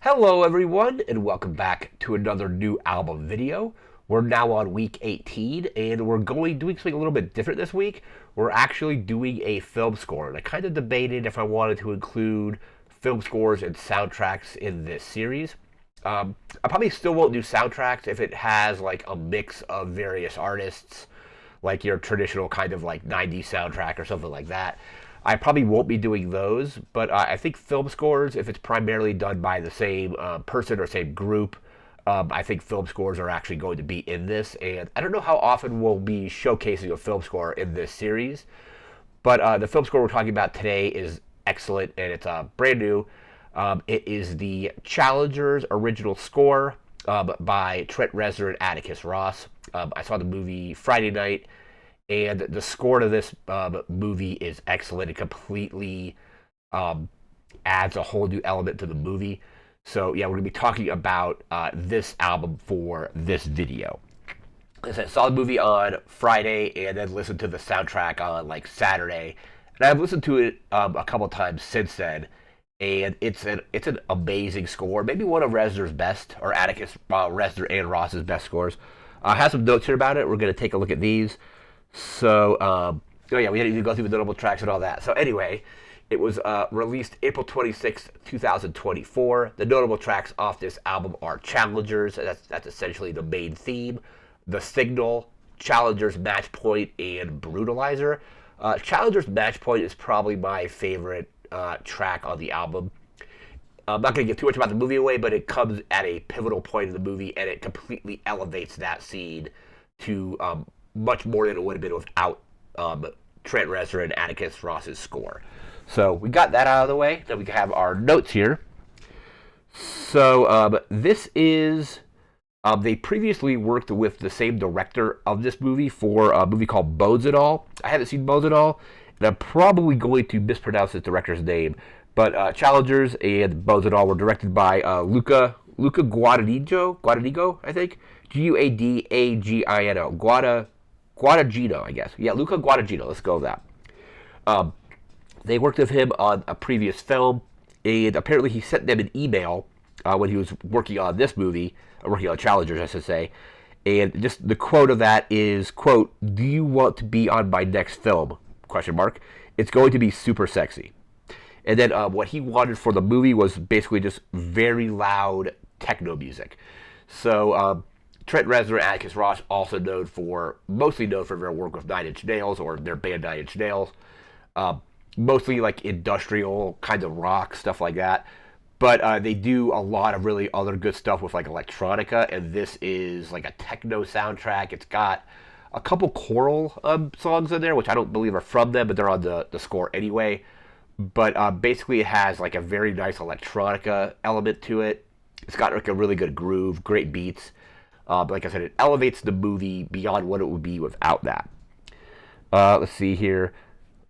Hello everyone and welcome back to another new album video. We're now on week 18 and we're doing something a little bit different this week. We're actually doing a film score, and I kind of debated if I wanted to include film scores and soundtracks in this series. I probably still won't do soundtracks if it has like a mix of various artists, like your traditional kind of like 90s soundtrack or something like that. I probably won't be doing those, but I think film scores, if it's primarily done by the same person or same group, I think film scores are actually going to be in this. And I don't know how often we'll be showcasing a film score in this series, but the film score we're talking about today is excellent and it's brand new. It is the Challengers original score by Trent Reznor and Atticus Ross. I saw the movie Friday night, and the score to this movie is excellent. It completely um, adds a whole new element to the movie. So yeah, we're gonna be talking about this album for this video. I saw the movie on Friday and then listened to the soundtrack on like Saturday, and I've listened to it a couple times since then. And it's an amazing score, maybe one of Reznor's best, or Atticus Reznor and Ross's best scores. I have some notes here about it. We're gonna take a look at these. So, oh yeah, we had to go through the notable tracks and all that. So anyway, it was released April 26th, 2024. The notable tracks off this album are Challengers. That's essentially the main theme. The Signal, Challengers Match Point, and Brutalizer. Challengers Match Point is probably my favorite track on the album. I'm not going to give too much about the movie away, but it comes at a pivotal point in the movie, and it completely elevates that scene to much more than it would have been without Trent Reznor and Atticus Ross's score. So we got that out of the way. Then we have our notes here. So this is they previously worked with the same director of this movie for a movie called Bones and All. I haven't seen Bones and All, and I'm probably going to mispronounce this director's name. But Challengers and Bones and All were directed by Luca Guadagnino, I think. Guadagino. Guadagnino, I guess. Yeah, Luca Guadagnino. Let's go with that. Um, they worked with him on a previous film, and apparently he sent them an email when he was working on this movie, working on Challengers, I should say. And just the quote of that is, quote, "Do you want to be on my next film? Question mark. It's going to be super sexy." And then what he wanted for the movie was basically just very loud techno music. So Trent Reznor and Atticus Ross, mostly known for their work with Nine Inch Nails or their band Nine Inch Nails, mostly like industrial kind of rock stuff like that. But they do a lot of really other good stuff with like electronica, and this is like a techno soundtrack. It's got a couple choral songs in there, which I don't believe are from them, but they're on the score anyway. But basically, it has like a very nice electronica element to it. It's got like a really good groove, great beats. But like I said, it elevates the movie beyond what it would be without that. Let's see here.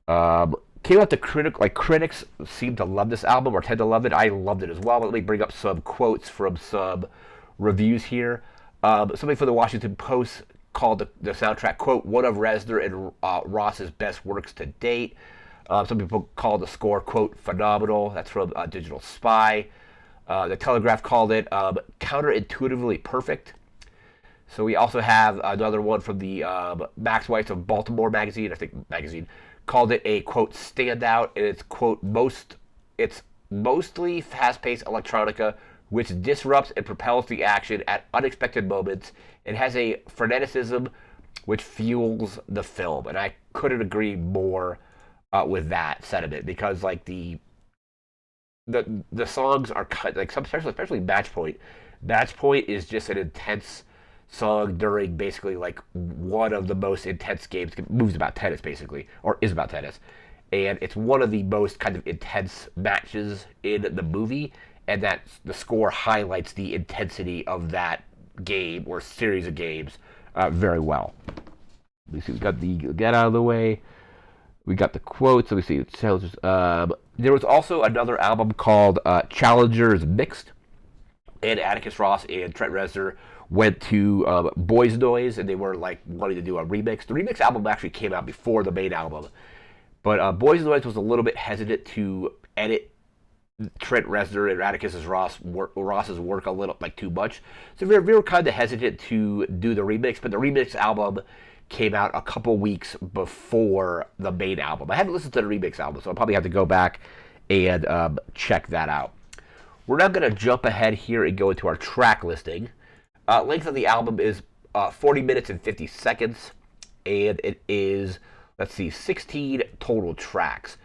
Came out to critics seem to love this album or tend to love it. I loved it as well. But let me bring up some quotes from some reviews here. Somebody from the Washington Post called the soundtrack, quote, "one of Reznor and Ross's best works to date." Some people call the score, quote, "phenomenal." That's from Digital Spy. The Telegraph called it counterintuitively perfect. So we also have another one from the Max Weiss of Baltimore magazine, I think magazine, called it a, quote, "standout," and it's, quote, it's mostly fast-paced electronica which disrupts and propels the action at unexpected moments. It has a freneticism which fuels the film, and I couldn't agree more with that sentiment, because like the songs are like some, especially Match Point. Match Point is just an intense song during basically like one of the most intense games. Moves about tennis basically, or is about tennis, and it's one of the most kind of intense matches in the movie, and that the score highlights the intensity of that game or series of games very well. Let me see, we got the get out of the way. We got the quotes. Let me see. There was also another album called Challengers Mixed, and Atticus Ross and Trent Reznor went to Boys Noise, and they were like wanting to do a remix. The remix album actually came out before the main album, but Boys Noise was a little bit hesitant to edit Trent Reznor and Ross's work a little like too much. So we were kind of hesitant to do the remix, but the remix album came out a couple weeks before the main album. I haven't listened to the remix album, so I'll probably have to go back and check that out. We're now going to jump ahead here and go into our track listing. Length of the album is 40 minutes and 50 seconds, and it is, let's see, 16 total tracks.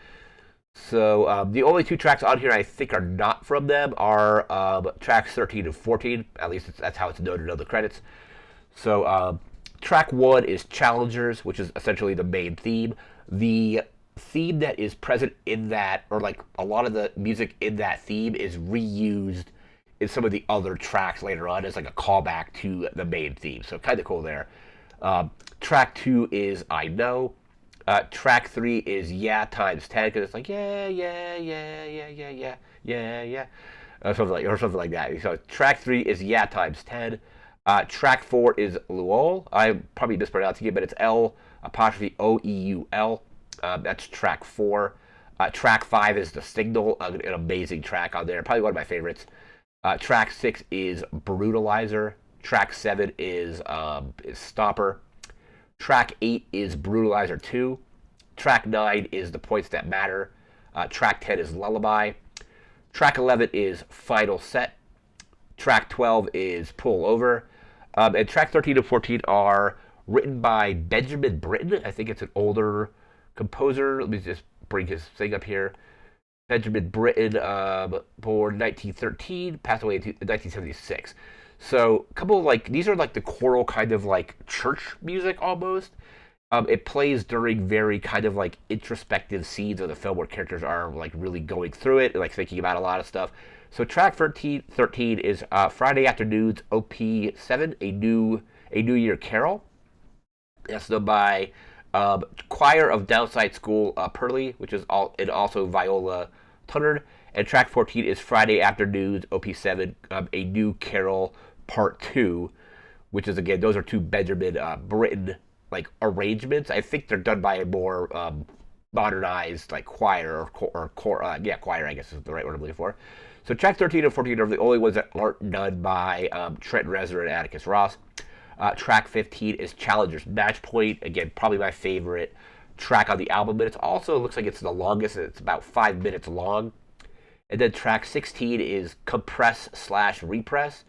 So the only two tracks on here I think are not from them are tracks 13 and 14. At least that's how it's noted on the credits. So track 1 is Challengers, which is essentially the main theme. The theme that is present in that, or like a lot of the music in that theme, is reused in some of the other tracks later on as like a callback to the main theme. So kind of cool there. Track 2 is I Know. Track 3 is Yeah times 10, because it's like yeah, yeah, yeah, yeah, yeah, yeah, yeah, yeah, something like that. So track 3 is Yeah times 10. Track 4 is Luol. I'm probably mispronouncing it, but it's L apostrophe OEUL. That's track 4. Track 5 is The Signal, an amazing track on there, probably one of my favorites. Track 6 is Brutalizer. Track 7 is Stopper. Track 8 is Brutalizer 2. Track 9 is The Points That Matter. Track 10 is Lullaby. Track 11 is Final Set. Track 12 is Pull Over. And track 13 and 14 are written by Benjamin Britten. I think it's an older composer. Let me just bring his thing up here. Benjamin Britten, born 1913, passed away in 1976. So a couple of like, these are like the choral kind of like church music almost. It plays during very kind of like introspective scenes of the film where characters are like really going through it, like thinking about a lot of stuff. So track 13 is Friday Afternoon's OP7, a New Year Carol. That's done by Choir of Downside School Purley, which is also Viola Tunnard. And track 14 is Friday Afternoon's OP7, A New Carol Part 2, which is, again, those are two Benjamin Britten like arrangements. I think they're done by a more modernized like choir or choir, I guess is the right word I'm looking for. So track 13 and 14 are the only ones that aren't done by Trent Reznor and Atticus Ross. Track 15 is Challenger's Match Point. Again, probably my favorite track on the album, but it also looks like it's the longest. It's about 5 minutes long. And then track 16 is Compress/Repress,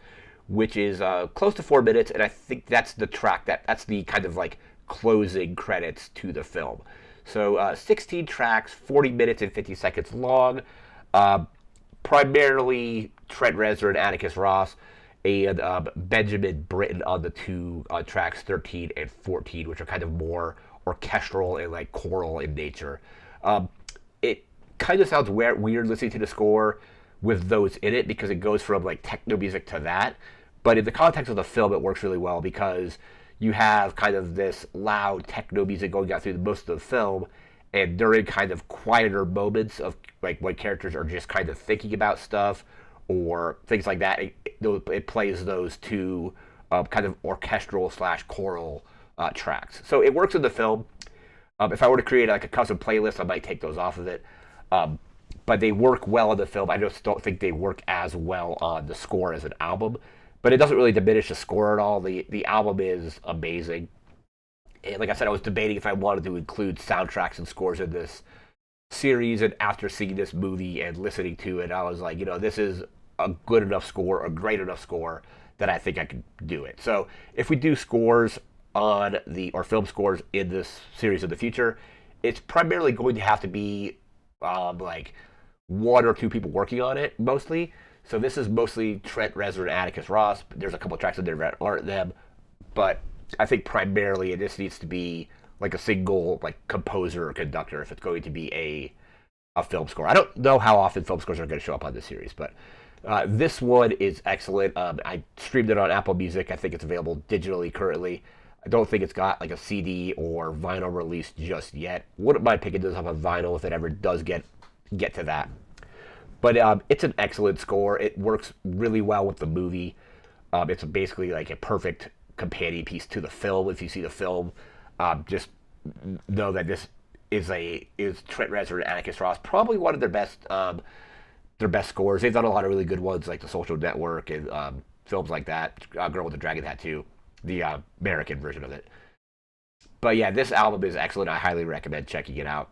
which is close to 4 minutes, and I think that's the track that's the kind of like closing credits to the film. So 16 tracks, 40 minutes and 50 seconds long. Primarily Trent Reznor and Atticus Ross, and Benjamin Britten on the two tracks 13 and 14, which are kind of more orchestral and like choral in nature. It kind of sounds weird listening to the score with those in it, because it goes from like techno music to that. But in the context of the film, it works really well, because you have kind of this loud techno music going out through most of the film, and during kind of quieter moments of like when characters are just kind of thinking about stuff or things like that, it plays those two kind of orchestral/choral tracks. So it works in the film. If I were to create like a custom playlist, I might take those off of it. But they work well in the film. I just don't think they work as well on the score as an album. But it doesn't really diminish the score at all. The album is amazing. And like I said, I was debating if I wanted to include soundtracks and scores in this series. And after seeing this movie and listening to it, I was like, this is a good enough score, a great enough score, that I think I could do it. So if we do scores or film scores in this series in the future, it's primarily going to have to be like one or two people working on it mostly. So this is mostly Trent Reznor and Atticus Ross. There's a couple tracks in there that aren't them, but I think primarily this needs to be like a single like composer or conductor if it's going to be a film score. I don't know how often film scores are going to show up on this series, but this one is excellent. I streamed it on Apple Music. I think it's available digitally currently. I don't think it's got like a CD or vinyl release just yet. Wouldn't mind picking this up on vinyl if it ever does get to that. But it's an excellent score. It works really well with the movie. It's basically like a perfect companion piece to the film. If you see the film, just know that this is Trent Reznor and Atticus Ross, probably one of their best their best scores. They've done a lot of really good ones, like The Social Network and films like that. Girl with the Dragon Tattoo, the American version of it. But yeah, this album is excellent. I highly recommend checking it out.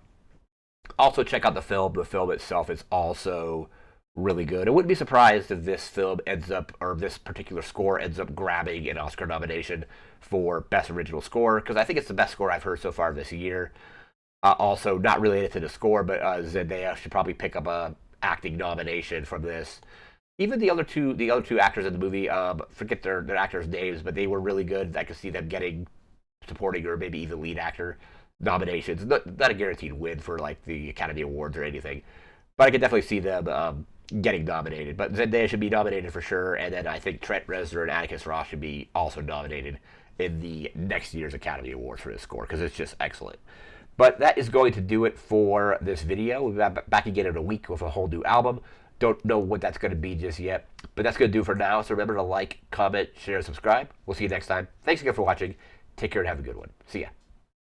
Also, check out the film. The film itself is also really good. I wouldn't be surprised if this film ends up, or this particular score ends up grabbing an Oscar nomination for Best Original Score, because I think it's the best score I've heard so far this year. Also, not related to the score, but Zendaya should probably pick up a acting nomination from this. Even the other two actors in the movie, forget their actors' names, but they were really good. I could see them getting supporting or maybe even lead actor nominations. Not a guaranteed win for like the Academy Awards or anything, but I could definitely see them getting nominated. But Zendaya should be nominated for sure, and then I think Trent Reznor and Atticus Ross should be also nominated in the next year's Academy Awards for this score because it's just excellent. But that is going to do it for this video. We'll be back again in a week with a whole new album. Don't know what that's going to be just yet, but that's going to do for now. So remember to like, comment, share, and subscribe. We'll see you next time. Thanks again for watching. Take care and have a good one. See ya.